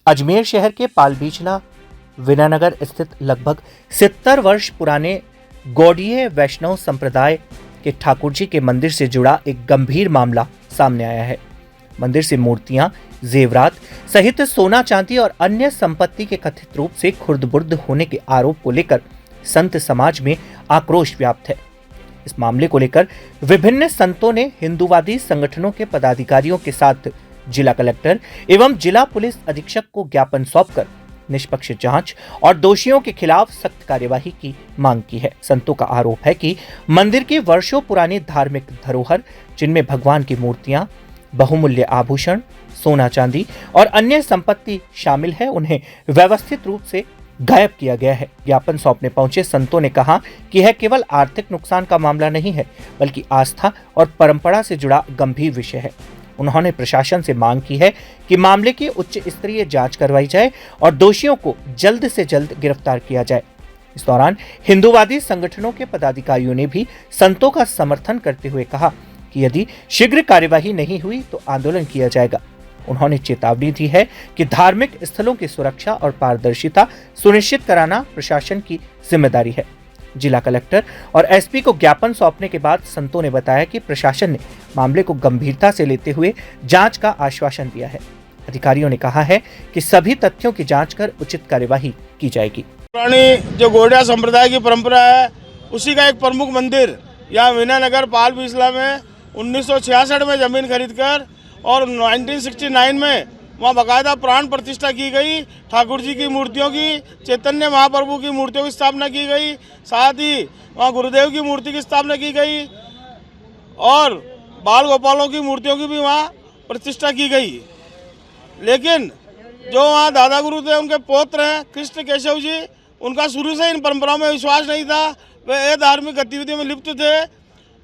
अजमेर शहर के पालबीचना विनानगर स्थित लगभग 70 वर्ष पुराने गौड़ीय वैष्णव संप्रदाय के ठाकुर जी के मंदिर से जुड़ा एक गंभीर मामला सामने आया है। मंदिर से मूर्तियां, जेवरात सहित सोना चांदी और अन्य संपत्ति के कथित रूप से खुर्द-बुर्द होने के आरोप को लेकर संत समाज में आक्रोश व्याप्त है। इस मामले को लेकर विभिन्न संतों ने हिंदूवादी संगठनों के पदाधिकारियों के साथ जिला कलेक्टर एवं जिला पुलिस अधीक्षक को ज्ञापन सौंपकर निष्पक्ष जांच और दोषियों के खिलाफ सख्त कार्यवाही की मांग की है। संतों का आरोप है कि मंदिर की वर्षों पुरानी धार्मिक धरोहर, जिनमें भगवान की मूर्तियां, बहुमूल्य आभूषण, सोना चांदी और अन्य संपत्ति शामिल है, उन्हें व्यवस्थित रूप से गायब किया गया है। ज्ञापन सौंपने पहुंचे संतों ने कहा कि यह केवल आर्थिक नुकसान का मामला नहीं है, बल्कि आस्था और परंपरा से जुड़ा गंभीर विषय है। उन्होंने प्रशासन से मांग की है कि मामले की उच्च स्तरीय जांच करवाई जाए और दोषियों को जल्द से जल्द गिरफ्तार किया जाए। इस दौरान हिंदूवादी संगठनों के पदाधिकारियों ने भी संतों का समर्थन करते हुए कहा कि यदि शीघ्र कार्यवाही नहीं हुई तो आंदोलन किया जाएगा। उन्होंने चेतावनी दी है कि धार्मिक स्थलों की सुरक्षा और पारदर्शिता सुनिश्चित कराना प्रशासन की जिम्मेदारी है। जिला कलेक्टर और एसपी को ज्ञापन सौंपने के बाद संतों ने बताया कि प्रशासन ने मामले को गंभीरता से लेते हुए जांच का आश्वासन दिया है। अधिकारियों ने कहा है कि सभी तथ्यों की जांच कर उचित कार्यवाही की जाएगी। पुरानी जो गौड़िया संप्रदाय की परंपरा है, उसी का एक प्रमुख मंदिर यहाँ विनानगर पालबीचला में 1966 में जमीन खरीदकर और 1969 में वहाँ बाकायदा प्राण प्रतिष्ठा की गई। ठाकुर जी की मूर्तियों की, चैतन्य महाप्रभु की मूर्तियों की स्थापना की गई, साथ ही वहाँ गुरुदेव की मूर्ति की स्थापना की गई और बाल गोपालों की मूर्तियों की भी वहाँ प्रतिष्ठा की गई। लेकिन जो वहाँ दादा गुरु थे, उनके पौत्र हैं कृष्ण केशव जी, उनका शुरू से इन परंपराओं में विश्वास नहीं था। वे धार्मिक गतिविधियों में लिप्त थे।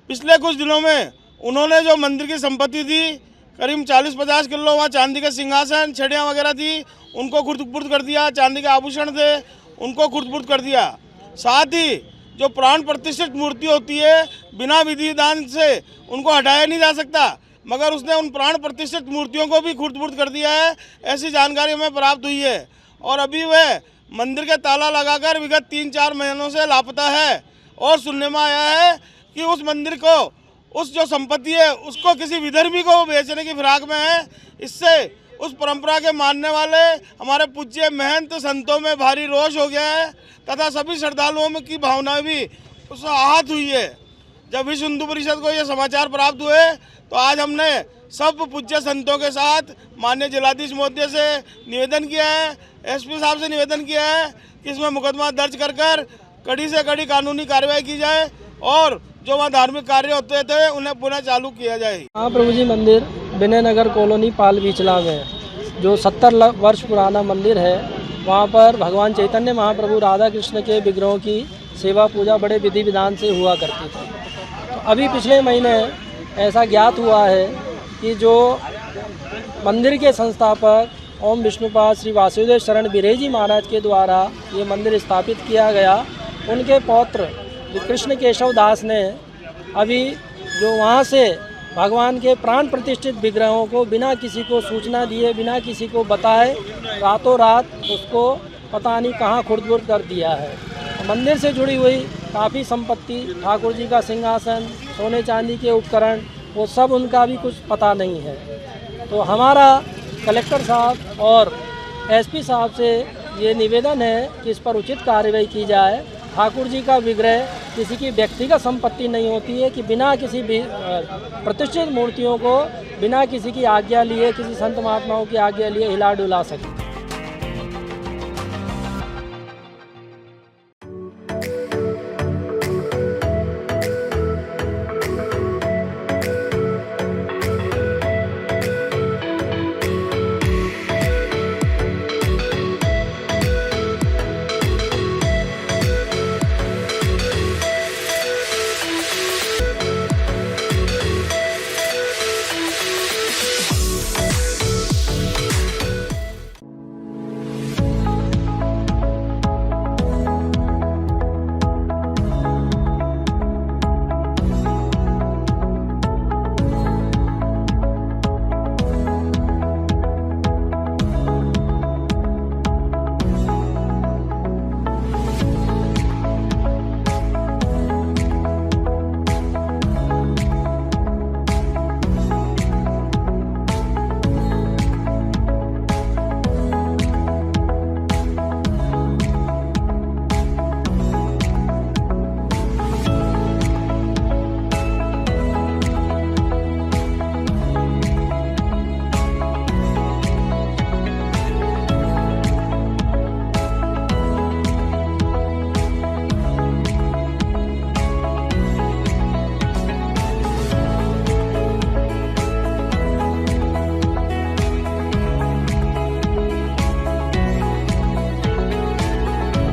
पिछले कुछ दिनों में उन्होंने जो मंदिर की संपत्ति थी, करीब 40-50 किलो वहाँ चांदी के सिंहासन, छड़ियाँ वगैरह थी, उनको खुर्द-बुर्द कर दिया। चांदी के आभूषण थे, उनको खुर्द-बुर्द कर दिया। साथ ही जो प्राण प्रतिष्ठित मूर्ति होती है, बिना विधि विधान से उनको हटाया नहीं जा सकता, मगर उसने उन प्राण प्रतिष्ठित मूर्तियों को भी खुर्द-बुर्द कर दिया है। ऐसी जानकारी हमें प्राप्त हुई है और अभी वह मंदिर के ताला लगाकर विगत 3-4 महीनों से लापता है। और सुनने में आया है कि उस मंदिर को, उस जो संपत्ति है, उसको किसी विधर्मी को बेचने की फिराक में है। इससे उस परंपरा के मानने वाले हमारे पूज्य महंत संतों में भारी रोष हो गया है तथा सभी श्रद्धालुओं में की भावनाएं भी उससे आहत हुई है। जब विश्व हिंदू परिषद को ये समाचार प्राप्त हुए तो आज हमने सब पूज्य संतों के साथ माननीय जिलाधीश महोदय से निवेदन किया है, एसपी साहब से निवेदन किया है कि इसमें मुकदमा दर्ज कर कड़ी से कड़ी कानूनी कार्रवाई की जाए और जो वहाँ धार्मिक कार्य होते थे उन्हें पुनः चालू किया जाए। महाप्रभु जी मंदिर विनयनगर कॉलोनी पालबीचला में जो 70 वर्ष पुराना मंदिर है, वहाँ पर भगवान चैतन्य महाप्रभु राधा कृष्ण के विग्रहों की सेवा पूजा बड़े विधि विधान से हुआ करती थी। तो अभी पिछले महीने ऐसा ज्ञात हुआ है कि जो मंदिर के संस्थापक ओम विष्णुपाद श्री वासुदेव शरण बिरहेजी महाराज के द्वारा ये मंदिर स्थापित किया गया, उनके पौत्र कृष्ण केशव दास ने अभी जो वहाँ से भगवान के प्राण प्रतिष्ठित विग्रहों को बिना किसी को सूचना दिए, बिना किसी को बताए, रातों रात उसको पता नहीं कहाँ खुर्द-बुर्द कर दिया है। मंदिर से जुड़ी हुई काफ़ी संपत्ति, ठाकुर जी का सिंहासन, सोने चांदी के उपकरण, वो सब उनका भी कुछ पता नहीं है। तो हमारा कलेक्टर साहब और एसपी साहब से ये निवेदन है कि इस पर उचित कार्रवाई की जाए। ठाकुर जी का विग्रह किसी की व्यक्तिगत संपत्ति नहीं होती है कि बिना किसी भी प्रतिष्ठित मूर्तियों को बिना किसी की आज्ञा लिए, किसी संत महात्माओं की आज्ञा लिए हिला डुला सके।